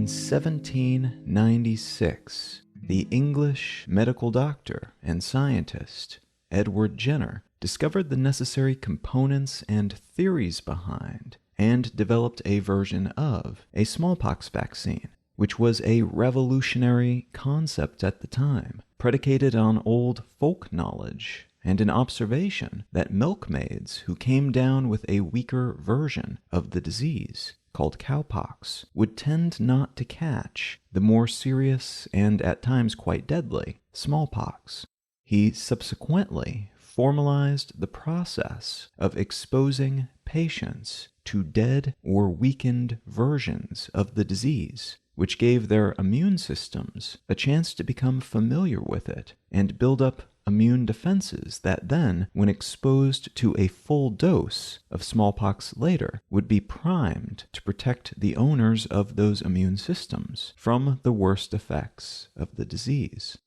In 1796, the English medical doctor and scientist Edward Jenner discovered the necessary components and theories behind and developed a version of a smallpox vaccine, which was a revolutionary concept at the time, predicated on old folk knowledge and an observation that milkmaids who came down with a weaker version of the disease, called cowpox, would tend not to catch the more serious and at times quite deadly smallpox. He subsequently formalized the process of exposing patients to dead or weakened versions of the disease, which gave their immune systems a chance to become familiar with it and build up immune defenses that then, when exposed to a full dose of smallpox later, would be primed to protect the owners of those immune systems from the worst effects of the disease.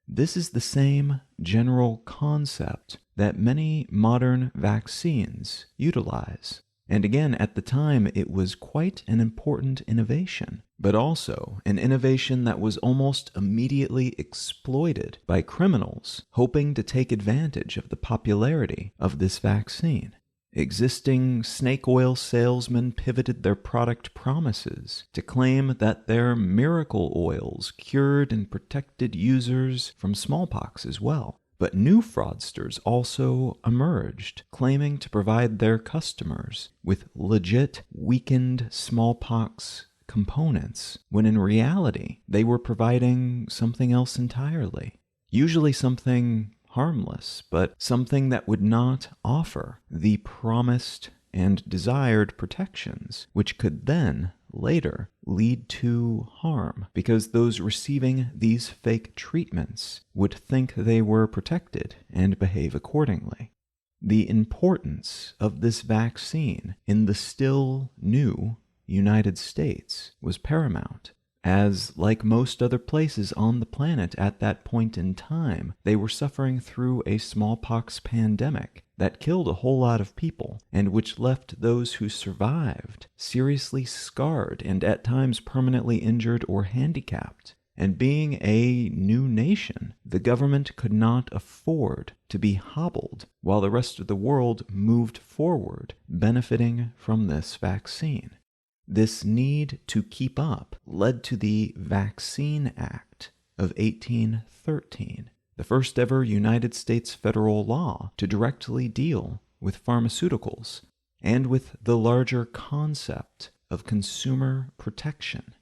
This is the same general concept that many modern vaccines utilize. And again, at the time, it was quite an important innovation, but also an innovation that was almost immediately exploited by criminals hoping to take advantage of the popularity of this vaccine. Existing snake oil salesmen pivoted their product promises to claim that their miracle oils cured and protected users from smallpox as well. But new fraudsters also emerged, claiming to provide their customers with legit weakened smallpox components, when in reality they were providing something else entirely. Usually something harmless, but something that would not offer the promised and desired protections, which could then later lead to harm, because those receiving these fake treatments would think they were protected and behave accordingly. The importance of this vaccine in the still new United States was paramount, as, like most other places on the planet at that point in time, they were suffering through a smallpox pandemic that killed a whole lot of people, and which left those who survived seriously scarred and at times permanently injured or handicapped. And being a new nation, the government could not afford to be hobbled while the rest of the world moved forward, benefiting from this vaccine. This need to keep up led to the Vaccine Act of 1813, the first ever United States federal law to directly deal with pharmaceuticals and with the larger concept of consumer protection.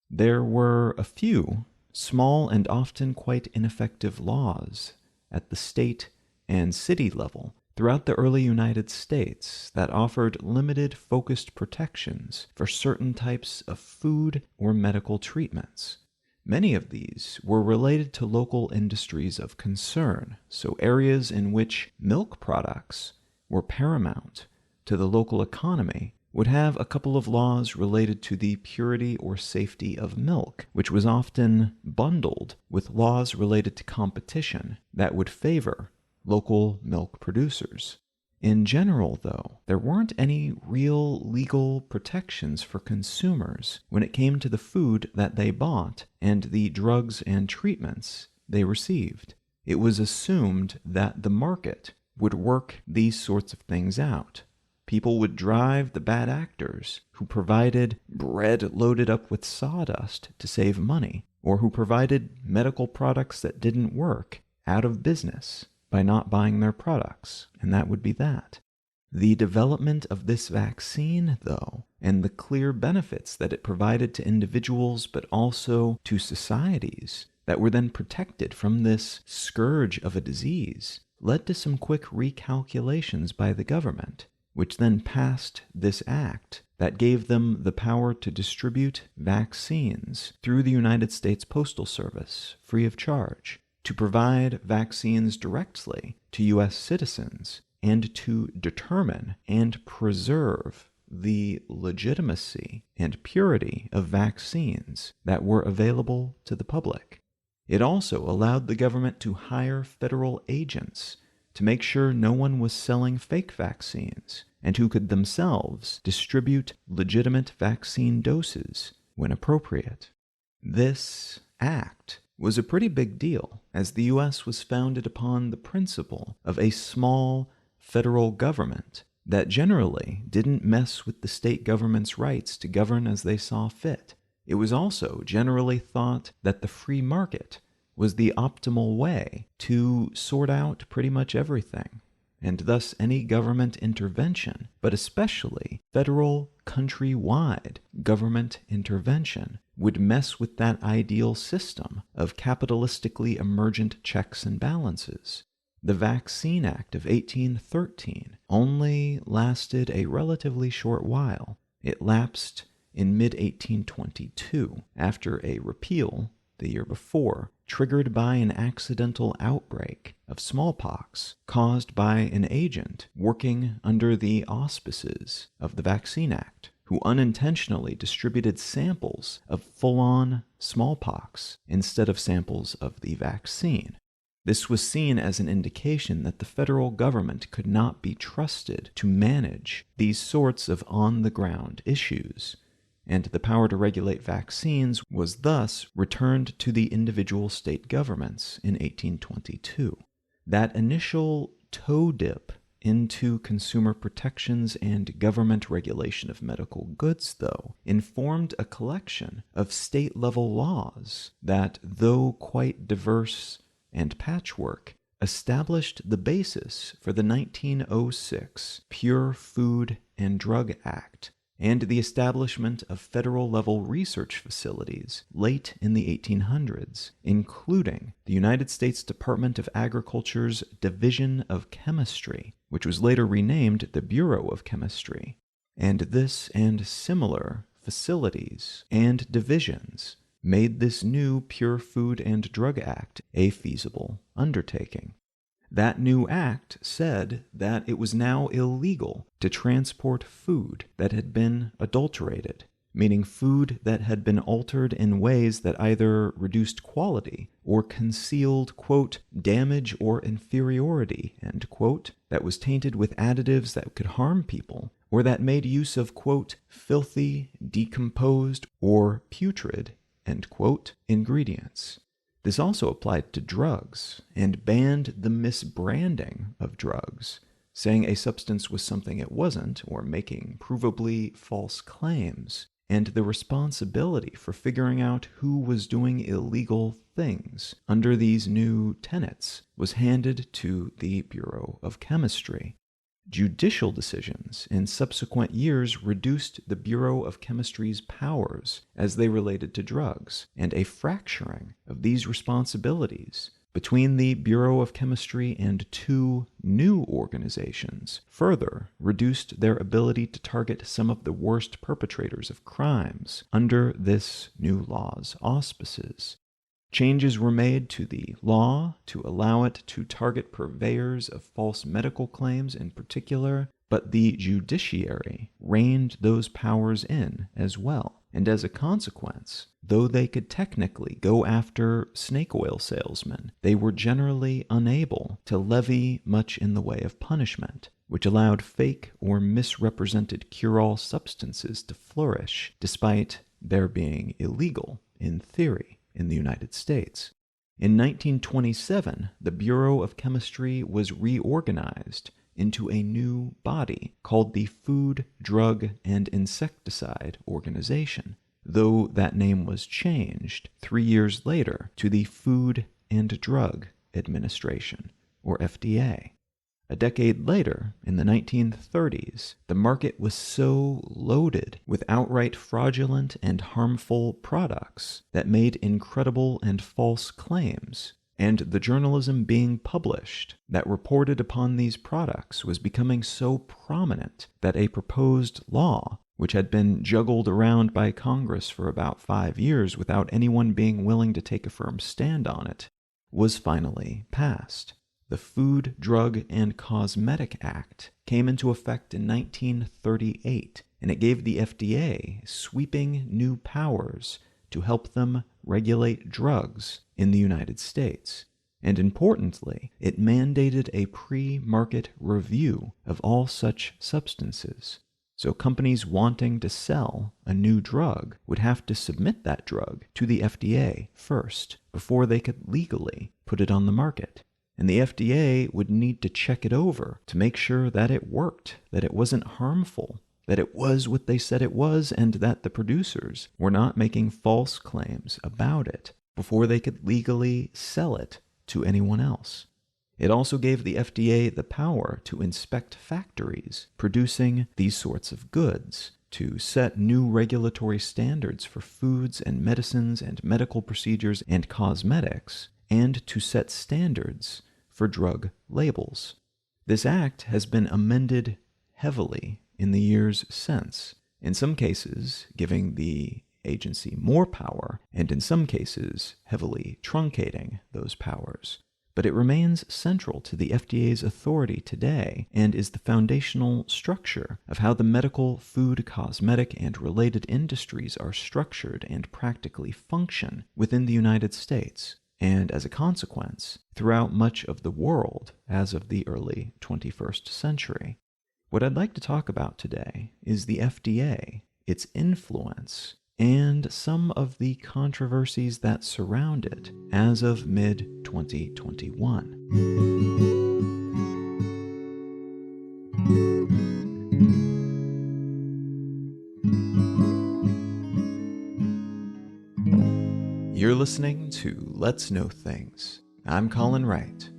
There were a few small and often quite ineffective laws at the state and city level throughout the early United States that offered limited focused protections for certain types of food or medical treatments. Many of these were related to local industries of concern, so areas in which milk products were paramount to the local economy would have a couple of laws related to the purity or safety of milk, which was often bundled with laws related to competition that would favor local milk producers. In general, though, there weren't any real legal protections for consumers when it came to the food that they bought and the drugs and treatments they received. It was assumed that the market would work these sorts of things out. People would drive the bad actors who provided bread loaded up with sawdust to save money, or who provided medical products that didn't work, out of business by not buying their products, and that would be that. The development of this vaccine, though, and the clear benefits that it provided to individuals but also to societies that were then protected from this scourge of a disease, led to some quick recalculations by the government, which then passed this act that gave them the power to distribute vaccines through the United States Postal Service free of charge, to provide vaccines directly to U.S. citizens, and to determine and preserve the legitimacy and purity of vaccines that were available to the public. It also allowed the government to hire federal agents to make sure no one was selling fake vaccines, and who could themselves distribute legitimate vaccine doses when appropriate. This act was a pretty big deal, as the U.S. was founded upon the principle of a small federal government that generally didn't mess with the state government's rights to govern as they saw fit. It was also generally thought that the free market was the optimal way to sort out pretty much everything, and thus any government intervention, but especially federal countrywide government intervention, would mess with that ideal system of capitalistically emergent checks and balances. The Vaccine Act of 1813 only lasted a relatively short while. It lapsed in mid-1822 after a repeal the year before, triggered by an accidental outbreak of smallpox caused by an agent working under the auspices of the Vaccine Act, who unintentionally distributed samples of full-on smallpox instead of samples of the vaccine. This was seen as an indication that the federal government could not be trusted to manage these sorts of on-the-ground issues, and the power to regulate vaccines was thus returned to the individual state governments in 1822. That initial toe dip into consumer protections and government regulation of medical goods, though, informed a collection of state-level laws that, though quite diverse and patchwork, established the basis for the 1906 Pure Food and Drug Act and the establishment of federal-level research facilities late in the 1800s, including the United States Department of Agriculture's Division of Chemistry, which was later renamed the Bureau of Chemistry. And this and similar facilities and divisions made this new Pure Food and Drug Act a feasible undertaking. That new act said that it was now illegal to transport food that had been adulterated, meaning food that had been altered in ways that either reduced quality or concealed, quote, damage or inferiority, end quote, that was tainted with additives that could harm people, or that made use of, quote, filthy, decomposed, or putrid, end quote, ingredients. This also applied to drugs and banned the misbranding of drugs, saying a substance was something it wasn't, or making provably false claims, and the responsibility for figuring out who was doing illegal things under these new tenets was handed to the Bureau of Chemistry. Judicial decisions in subsequent years reduced the Bureau of Chemistry's powers as they related to drugs, and a fracturing of these responsibilities between the Bureau of Chemistry and two new organizations further reduced their ability to target some of the worst perpetrators of crimes under this new law's auspices. Changes were made to the law to allow it to target purveyors of false medical claims in particular, but the judiciary reined those powers in as well, and as a consequence, though they could technically go after snake oil salesmen, they were generally unable to levy much in the way of punishment, which allowed fake or misrepresented cure-all substances to flourish, despite their being illegal in theory in the United States. In 1927, the Bureau of Chemistry was reorganized into a new body called the Food, Drug, and Insecticide Organization, though that name was changed 3 years later to the Food and Drug Administration, or FDA. A decade later, in the 1930s, the market was so loaded with outright fraudulent and harmful products that made incredible and false claims, and the journalism being published that reported upon these products was becoming so prominent that a proposed law, which had been juggled around by Congress for about 5 years without anyone being willing to take a firm stand on it, was finally passed. The Food, Drug, and Cosmetic Act came into effect in 1938, and it gave the FDA sweeping new powers to help them regulate drugs in the United States. And importantly, it mandated a pre-market review of all such substances. So companies wanting to sell a new drug would have to submit that drug to the FDA first before they could legally put it on the market. And the FDA would need to check it over to make sure that it worked, that it wasn't harmful, that it was what they said it was, and that the producers were not making false claims about it before they could legally sell it to anyone else. It also gave the FDA the power to inspect factories producing these sorts of goods, to set new regulatory standards for foods and medicines and medical procedures and cosmetics, and to set standards for drug labels. This act has been amended heavily in the years since, in some cases giving the agency more power, and in some cases heavily truncating those powers. But it remains central to the FDA's authority today and is the foundational structure of how the medical, food, cosmetic, and related industries are structured and practically function within the United States, and as a consequence, throughout much of the world as of the early 21st century. What I'd like to talk about today is the FDA, its influence, and some of the controversies that surround it as of mid-2021. You're listening to Let's Know Things. I'm Colin Wright.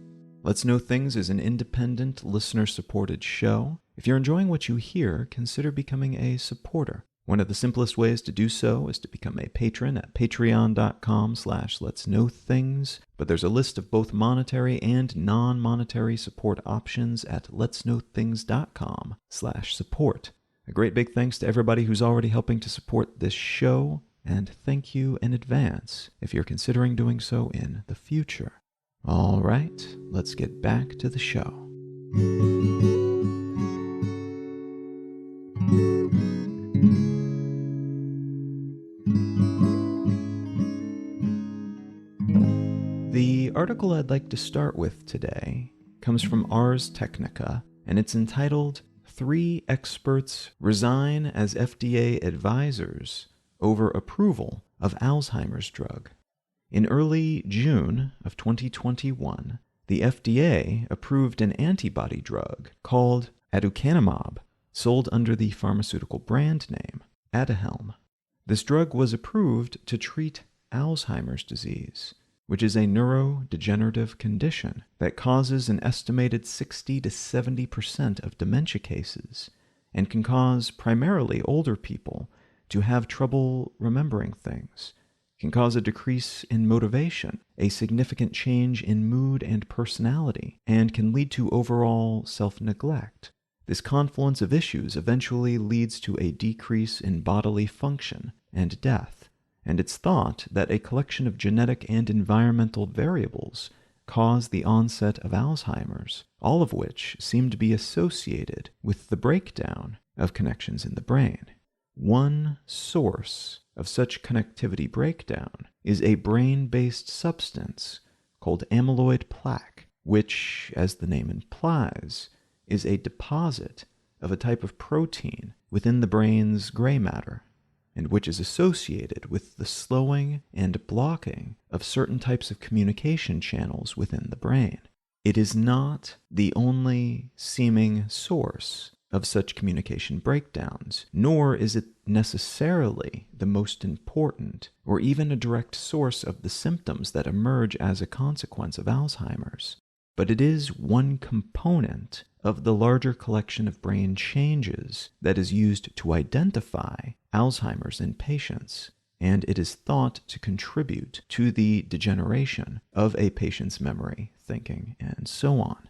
Let's Know Things is an independent, listener-supported show. If you're enjoying what you hear, consider becoming a supporter. One of the simplest ways to do so is to become a patron at patreon.com/letsknowthings, but there's a list of both monetary and non-monetary support options at letsknowthings.com/support. A great big thanks to everybody who's already helping to support this show, and thank you in advance if you're considering doing so in the future. All right, let's get back to the show. The article I'd like to start with today comes from Ars Technica, and it's entitled 3 Experts Resign as FDA Advisors Over Approval of Alzheimer's Drug. In early June of 2021, the FDA approved an antibody drug called Aducanumab, sold under the pharmaceutical brand name Aduhelm. This drug was approved to treat Alzheimer's disease, which is a neurodegenerative condition that causes an estimated 60 to 70% of dementia cases and can cause primarily older people to have trouble remembering things, can cause a decrease in motivation, a significant change in mood and personality, and can lead to overall self-neglect. This confluence of issues eventually leads to a decrease in bodily function and death, and it's thought that a collection of genetic and environmental variables cause the onset of Alzheimer's, all of which seem to be associated with the breakdown of connections in the brain. One source of such connectivity breakdown is a brain-based substance called amyloid plaque, which, as the name implies, is a deposit of a type of protein within the brain's gray matter, and which is associated with the slowing and blocking of certain types of communication channels within the brain. It is not the only seeming source of such communication breakdowns, nor is it necessarily the most important or even a direct source of the symptoms that emerge as a consequence of Alzheimer's. But it is one component of the larger collection of brain changes that is used to identify Alzheimer's in patients, and it is thought to contribute to the degeneration of a patient's memory, thinking, and so on.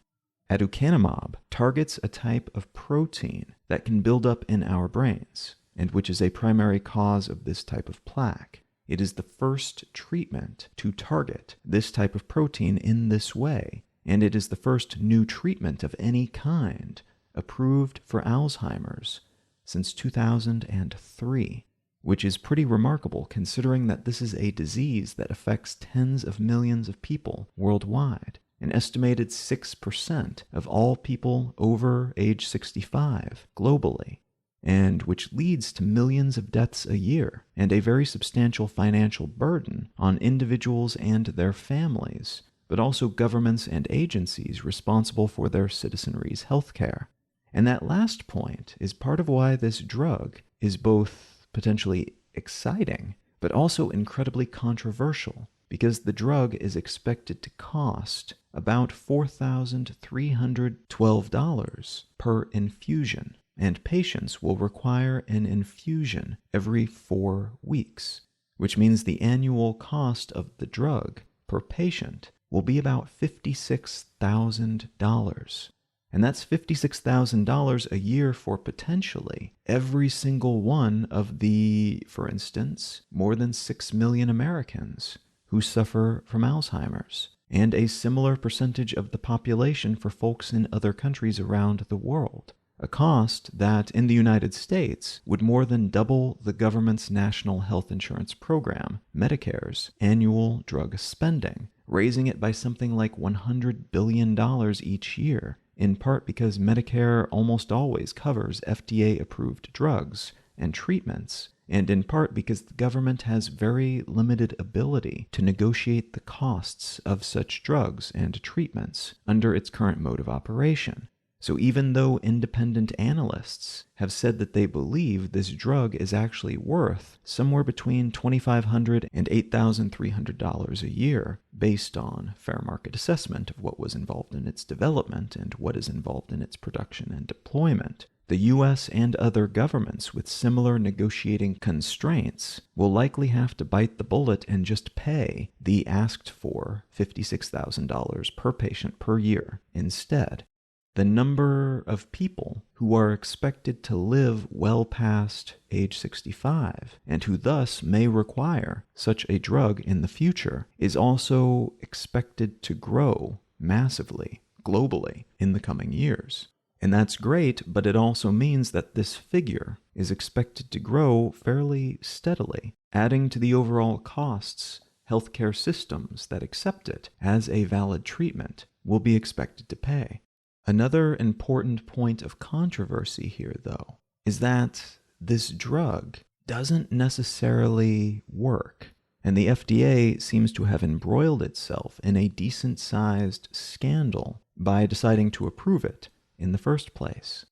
Aducanumab targets a type of protein that can build up in our brains, and which is a primary cause of this type of plaque. It is the first treatment to target this type of protein in this way, and it is the first new treatment of any kind approved for Alzheimer's since 2003, which is pretty remarkable considering that this is a disease that affects tens of millions of people worldwide. An estimated 6% of all people over age 65 globally, and which leads to millions of deaths a year and a very substantial financial burden on individuals and their families, but also governments and agencies responsible for their citizenry's healthcare. And that last point is part of why this drug is both potentially exciting, but also incredibly controversial, because the drug is expected to cost about $4,312 per infusion, and patients will require an infusion every 4 weeks, which means the annual cost of the drug per patient will be about $56,000. And that's $56,000 a year for potentially every single one of the, for instance, more than 6 million Americans who suffer from Alzheimer's, and a similar percentage of the population for folks in other countries around the world. A cost that, in the United States, would more than double the government's national health insurance program, Medicare's, annual drug spending, raising it by something like $100 billion each year, in part because Medicare almost always covers FDA-approved drugs and treatments, and in part because the government has very limited ability to negotiate the costs of such drugs and treatments under its current mode of operation. So even though independent analysts have said that they believe this drug is actually worth somewhere between $2,500 and $8,300 a year, based on fair market assessment of what was involved in its development and what is involved in its production and deployment, the US and other governments with similar negotiating constraints will likely have to bite the bullet and just pay the asked for $56,000 per patient per year instead. The number of people who are expected to live well past age 65 and who thus may require such a drug in the future is also expected to grow massively, globally, in the coming years. And that's great, but it also means that this figure is expected to grow fairly steadily, adding to the overall costs healthcare systems that accept it as a valid treatment will be expected to pay. Another important point of controversy here, though, is that this drug doesn't necessarily work, and the FDA seems to have embroiled itself in a decent-sized scandal by deciding to approve it in the first place.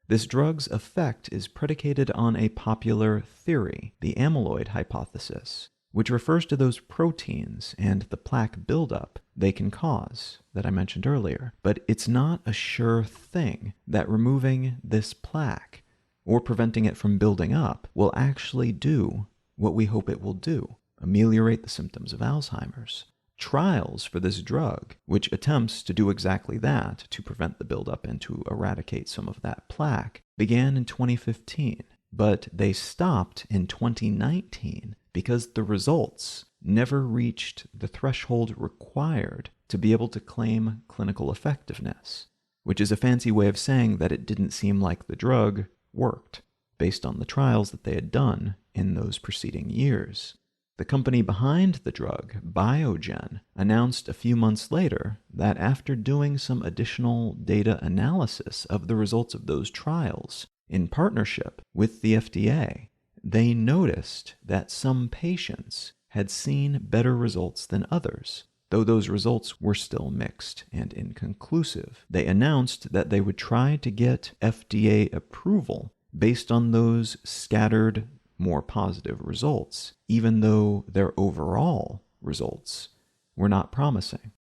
This drug's effect is predicated on a popular theory, the amyloid hypothesis, which refers to those proteins and the plaque buildup they can cause that I mentioned earlier. But it's not a sure thing that removing this plaque or preventing it from building up will actually do what we hope it will do, ameliorate the symptoms of Alzheimer's. Trials for this drug, which attempts to do exactly that, to prevent the buildup and to eradicate some of that plaque, began in 2015, but they stopped in 2019 because the results never reached the threshold required to be able to claim clinical effectiveness, which is a fancy way of saying that it didn't seem like the drug worked, based on the trials that they had done in those preceding years. The company behind the drug, Biogen, announced a few months later that after doing some additional data analysis of the results of those trials in partnership with the FDA, they noticed that some patients had seen better results than others, though those results were still mixed and inconclusive. They announced that they would try to get FDA approval based on those scattered, more positive results, even though their overall results were not promising.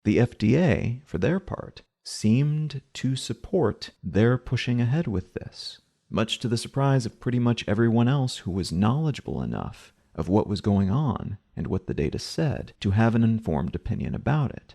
The FDA, for their part, seemed to support their pushing ahead with this, much to the surprise of pretty much everyone else who was knowledgeable enough of what was going on and what the data said to have an informed opinion about it.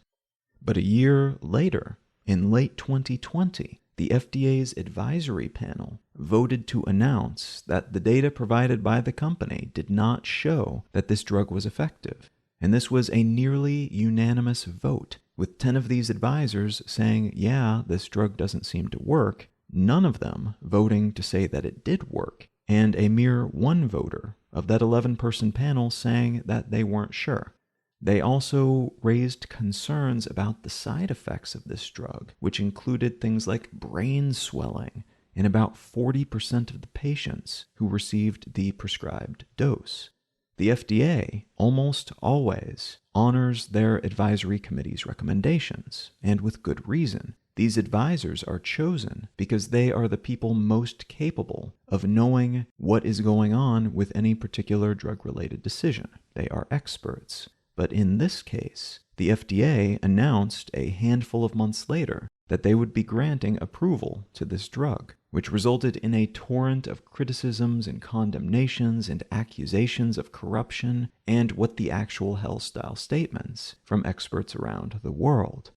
But a year later, in late 2020, the FDA's advisory panel voted to announce that the data provided by the company did not show that this drug was effective. And this was a nearly unanimous vote, with 10 of these advisors saying, yeah, this drug doesn't seem to work, none of them voting to say that it did work, and a mere one voter of that 11-person panel saying that they weren't sure. They also raised concerns about the side effects of this drug, which included things like brain swelling in about 40% of the patients who received the prescribed dose. The FDA almost always honors their advisory committee's recommendations, and with good reason. These advisors are chosen because they are the people most capable of knowing what is going on with any particular drug-related decision. They are experts. But in this case, the FDA announced a handful of months later that they would be granting approval to this drug, which resulted in a torrent of criticisms and condemnations and accusations of corruption and what the actual hell-style statements from experts around the world.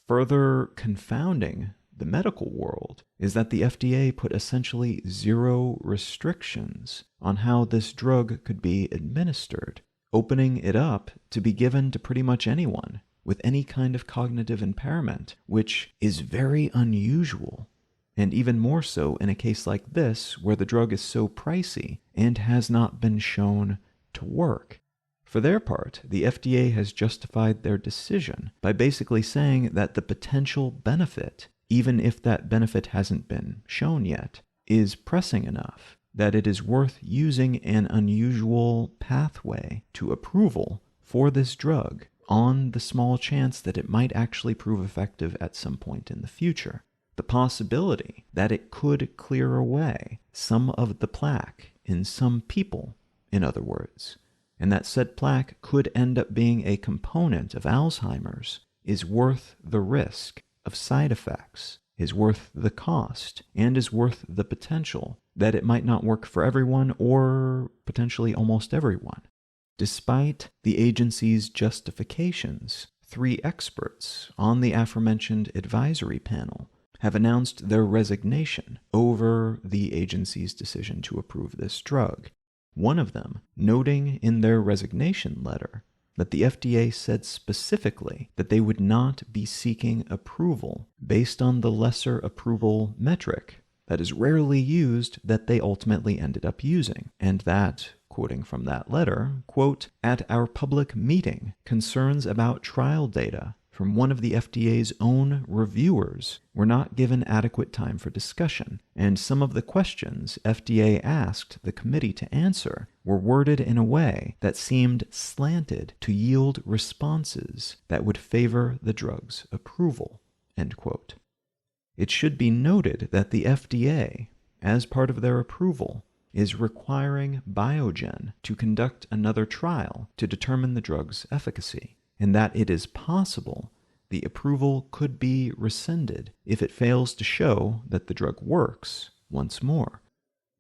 Further confounding the medical world is that the FDA put essentially zero restrictions on how this drug could be administered, opening it up to be given to pretty much anyone with any kind of cognitive impairment, which is very unusual, and even more so in a case like this where the drug is so pricey and has not been shown to work. For their part, the FDA has justified their decision by basically saying that the potential benefit, even if that benefit hasn't been shown yet, is pressing enough that it is worth using an unusual pathway to approval for this drug on the small chance that it might actually prove effective at some point in the future. The possibility that it could clear away some of the plaque in some people, in other words, and that said plaque could end up being a component of Alzheimer's, is worth the risk of side effects, is worth the cost, and is worth the potential that it might not work for everyone or potentially almost everyone. Despite the agency's justifications, 3 experts on the aforementioned advisory panel have announced their resignation over the agency's decision to approve this drug. One of them noting in their resignation letter that the FDA said specifically that they would not be seeking approval based on the lesser approval metric that is rarely used that they ultimately ended up using, and that, quoting from that letter, quote, "At our public meeting, concerns about trial data from one of the FDA's own reviewers were not given adequate time for discussion, and some of the questions FDA asked the committee to answer were worded in a way that seemed slanted to yield responses that would favor the drug's approval." End quote. It should be noted that the FDA, as part of their approval, is requiring Biogen to conduct another trial to determine the drug's efficacy, and that it is possible the approval could be rescinded if it fails to show that the drug works once more.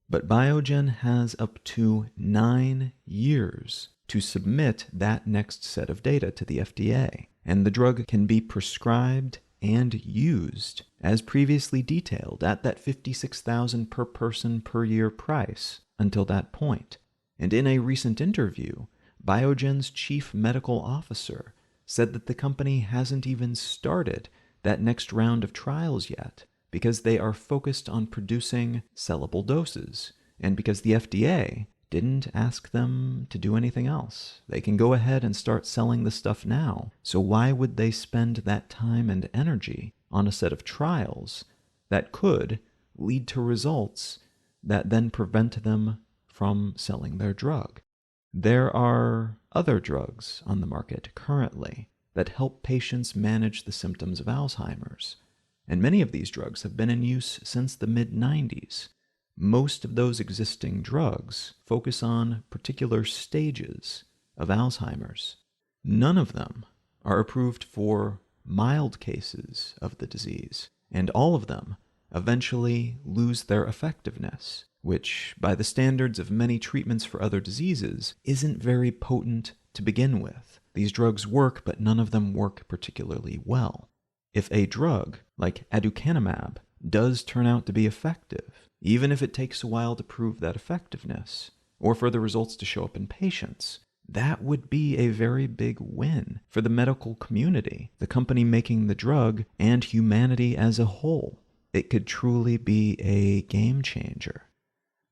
But Biogen has up to 9 years to submit that next set of data to the FDA, and the drug can be prescribed and used as previously detailed at that $56,000 per person per year price until that point. And in a recent interview, Biogen's chief medical officer said that the company hasn't even started that next round of trials yet because they are focused on producing sellable doses, and because the FDA didn't ask them to do anything else. They can go ahead and start selling the stuff now, so why would they spend that time and energy on a set of trials that could lead to results that then prevent them from selling their drug? There are other drugs on the market currently that help patients manage the symptoms of Alzheimer's, and many of these drugs have been in use since the mid-90s. Most of those existing drugs focus on particular stages of Alzheimer's. None of them are approved for mild cases of the disease, and all of them eventually lose their effectiveness, which, by the standards of many treatments for other diseases, isn't very potent to begin with. These drugs work, but none of them work particularly well. If a drug, like Aducanumab, does turn out to be effective, even if it takes a while to prove that effectiveness, or for the results to show up in patients, that would be a very big win for the medical community, the company making the drug, and humanity as a whole. It could truly be a game changer.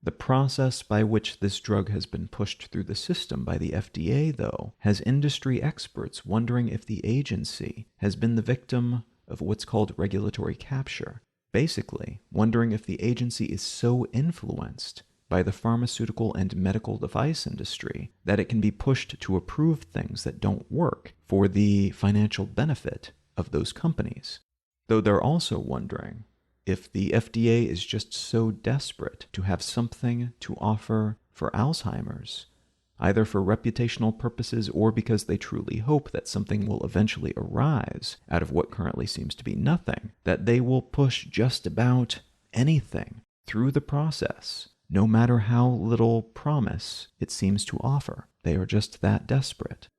The process by which this drug has been pushed through the system by the FDA, though, has industry experts wondering if the agency has been the victim of what's called regulatory capture. Basically, wondering if the agency is so influenced by the pharmaceutical and medical device industry that it can be pushed to approve things that don't work for the financial benefit of those companies. Though they're also wondering if the FDA is just so desperate to have something to offer for Alzheimer's, either for reputational purposes or because they truly hope that something will eventually arise out of what currently seems to be nothing, that they will push just about anything through the process, no matter how little promise it seems to offer. They are just that desperate.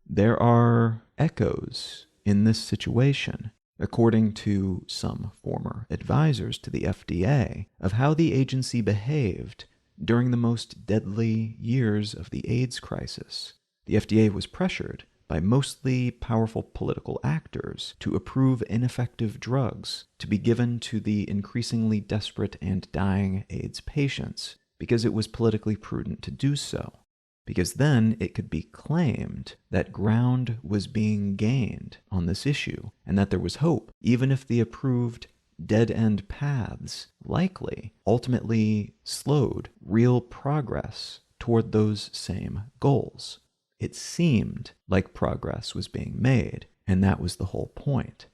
There are echoes in this situation, according to some former advisors to the FDA, of how the agency behaved during the most deadly years of the AIDS crisis. The FDA was pressured by mostly powerful political actors to approve ineffective drugs to be given to the increasingly desperate and dying AIDS patients because it was politically prudent to do so, because then it could be claimed that ground was being gained on this issue and that there was hope, even if the approved dead-end paths likely ultimately slowed real progress toward those same goals. It seemed like progress was being made, and that was the whole point.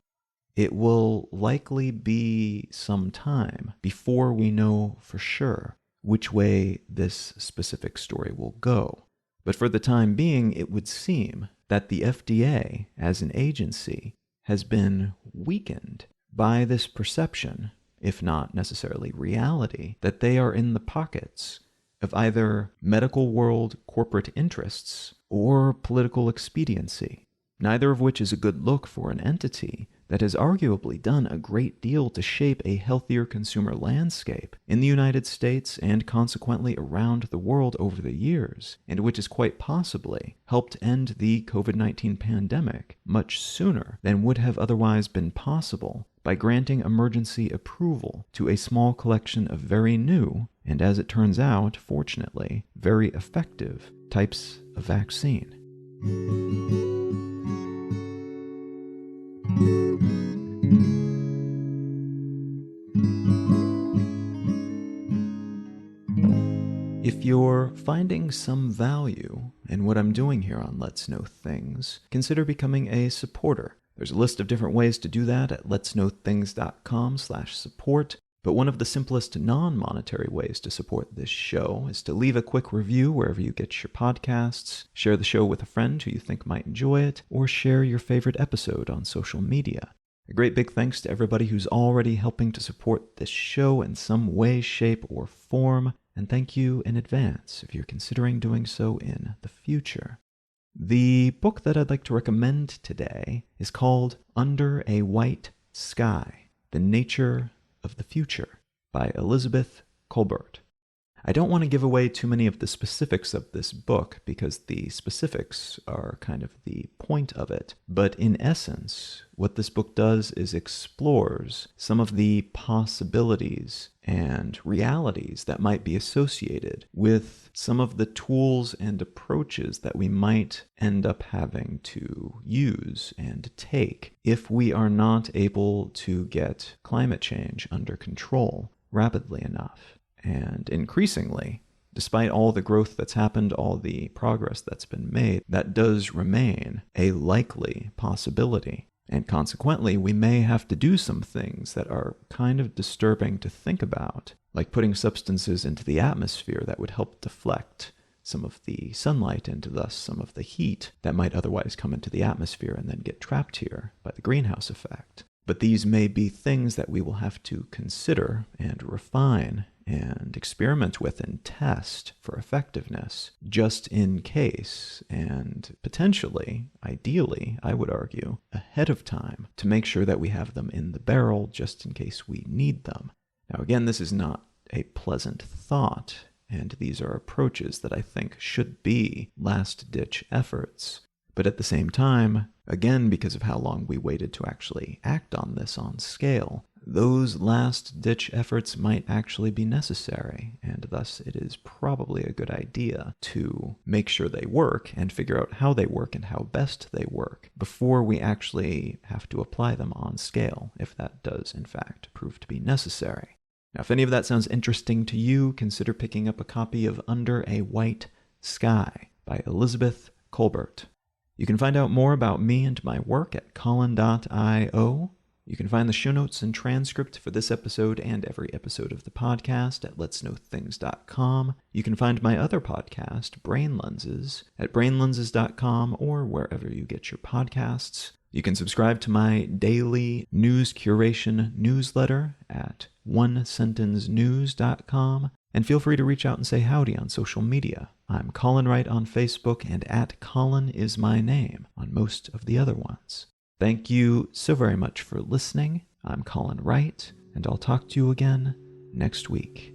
It will likely be some time before we know for sure which way this specific story will go. But for the time being, it would seem that the FDA, as an agency, has been weakened by this perception, if not necessarily reality, that they are in the pockets of either medical world corporate interests or political expediency, neither of which is a good look for an entity that has arguably done a great deal to shape a healthier consumer landscape in the United States and consequently around the world over the years, and which has quite possibly helped end the COVID-19 pandemic much sooner than would have otherwise been possible by granting emergency approval to a small collection of very new, and as it turns out, fortunately, very effective types of vaccine. If you're finding some value in what I'm doing here on Let's Know Things, consider becoming a supporter. There's a list of different ways to do that at letsknowthings.com/support, but one of the simplest non-monetary ways to support this show is to leave a quick review wherever you get your podcasts, share the show with a friend who you think might enjoy it, or share your favorite episode on social media. A great big thanks to everybody who's already helping to support this show in some way, shape, or form, and thank you in advance if you're considering doing so in the future. The book that I'd like to recommend today is called Under a White Sky: The Nature of the Future by Elizabeth Colbert. I don't want to give away too many of the specifics of this book because the specifics are kind of the point of it. But in essence, what this book does is explores some of the possibilities and realities that might be associated with some of the tools and approaches that we might end up having to use and take if we are not able to get climate change under control rapidly enough. And increasingly, despite all the growth that's happened, all the progress that's been made, that does remain a likely possibility. And consequently, we may have to do some things that are kind of disturbing to think about, like putting substances into the atmosphere that would help deflect some of the sunlight and thus some of the heat that might otherwise come into the atmosphere and then get trapped here by the greenhouse effect. But these may be things that we will have to consider and refine and experiment with and test for effectiveness just in case, and potentially, ideally, I would argue, ahead of time to make sure that we have them in the barrel just in case we need them. Now again, this is not a pleasant thought, and these are approaches that I think should be last-ditch efforts. But at the same time, again, because of how long we waited to actually act on this on scale, those last-ditch efforts might actually be necessary, and thus it is probably a good idea to make sure they work and figure out how they work and how best they work before we actually have to apply them on scale, if that does in fact prove to be necessary. Now, if any of that sounds interesting to you, consider picking up a copy of Under a White Sky by Elizabeth Colbert. You can find out more about me and my work at Colin.io. You can find the show notes and transcript for this episode and every episode of the podcast at letsknowthings.com. You can find my other podcast, Brain Lenses, at brainlenses.com or wherever you get your podcasts. You can subscribe to my daily news curation newsletter at onesentencenews.com. And feel free to reach out and say howdy on social media. I'm Colin Wright on Facebook and at Colin is my name on most of the other ones. Thank you so very much for listening. I'm Colin Wright, and I'll talk to you again next week.